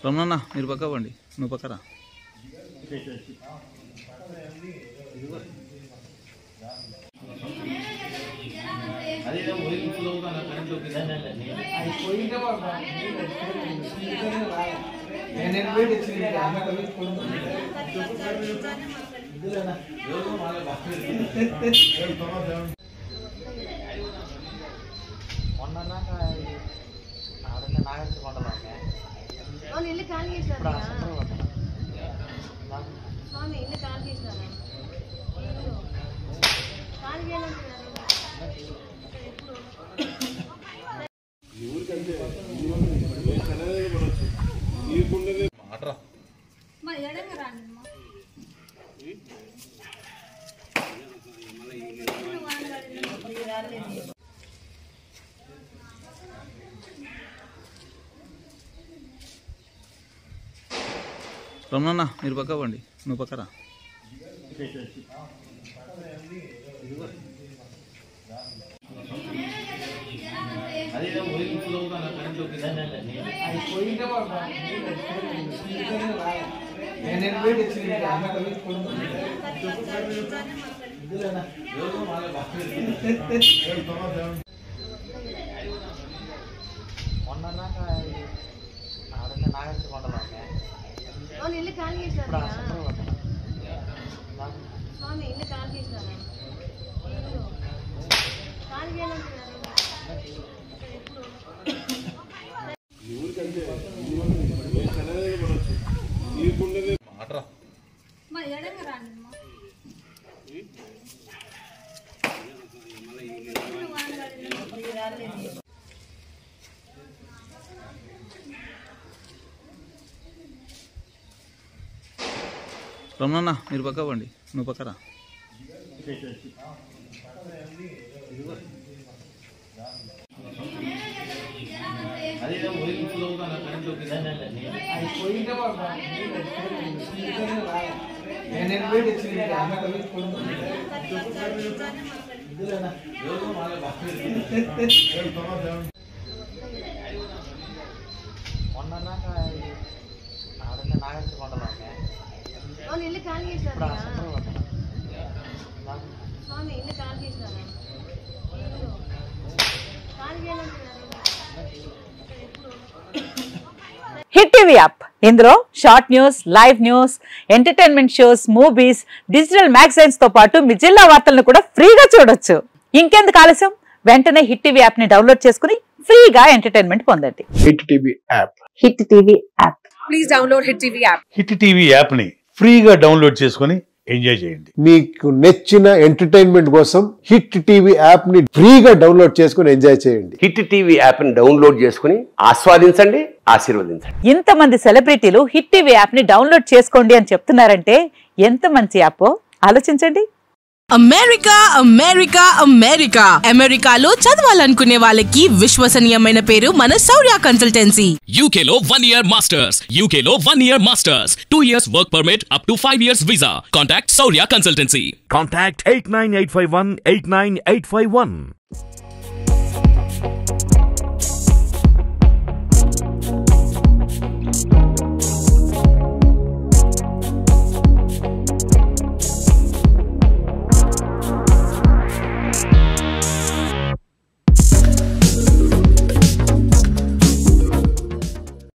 రమణ మీరు పక్క పండి నువ్వు పక్కరా ఇల్లు ఖాళీ చేసినారా స్వామి ఇల్లు ఖాళీ చేసినారా ఖాళీ చేయాలంటున్నారు రమణ మీరు పక్క పండి నువ్వు పక్కరా ఇల్లు ఖాళీ చేసినారా స్వామి ఇల్లు ఖాళీ చేసినారా ఖాళీ చేయాలంటున్నారు రమణ మీరు పక్క పండి నువ్వు పక్కరా ఇల్లు ఖాళీ చేసినారా స్వామి ఇల్లు ఖాళీ చేసినారా ఖాళీ చేయాలంటున్నారు హిట్ టీవీ యాప్ ఇందులో short news, live news, entertainment shows, movies, digital magazines తో పాటు మీ జిల్లా వార్తలను కూడా ఫ్రీగా చూడొచ్చు. ఇంకెందుకు ఆలస్యం, వెంటనే హిట్ టీవీ యాప్ ని డౌన్లోడ్ చేసుకుని ఫ్రీగా ఎంటర్టైన్మెంట్ పొందండి. Hit TV app. Hit TV app. Please download hit TV app. Hit TV app ని ఫ్రీగా డౌన్లోడ్ చేసుకుని ఎంజాయ్ చేయండి. మీకు నచ్చిన ఎంటర్టైన్మెంట్ కోసం హిట్ టీవీ యాప్ ని ఫ్రీగా డౌన్లోడ్ చేసుకుని ఎంజాయ్ చేయండి. హిట్ టీవీ యాప్ ని డౌన్లోడ్ చేసుకుని ఆస్వాదించండి, ఆశీర్వదించండి. ఇంతమంది సెలబ్రిటీలు హిట్ టీవీ యాప్ ని డౌన్లోడ్ చేసుకోండి అని చెప్తున్నారంటే ఎంత మంచి యాప్ ఆలోచించండి. అమెరికా అమెరికా అమెరికా అమెరికాలో చదవాలనుకునే వాళ్ళకి విశ్వసనీయమైన పేరు మన శౌర్య కన్సల్టెన్సీ. UK లో 1 year masters, UK లో 1 year masters, 2 years work permit up to 5 years visa. Contact Shaurya Consultancy. Contact 89851 89851.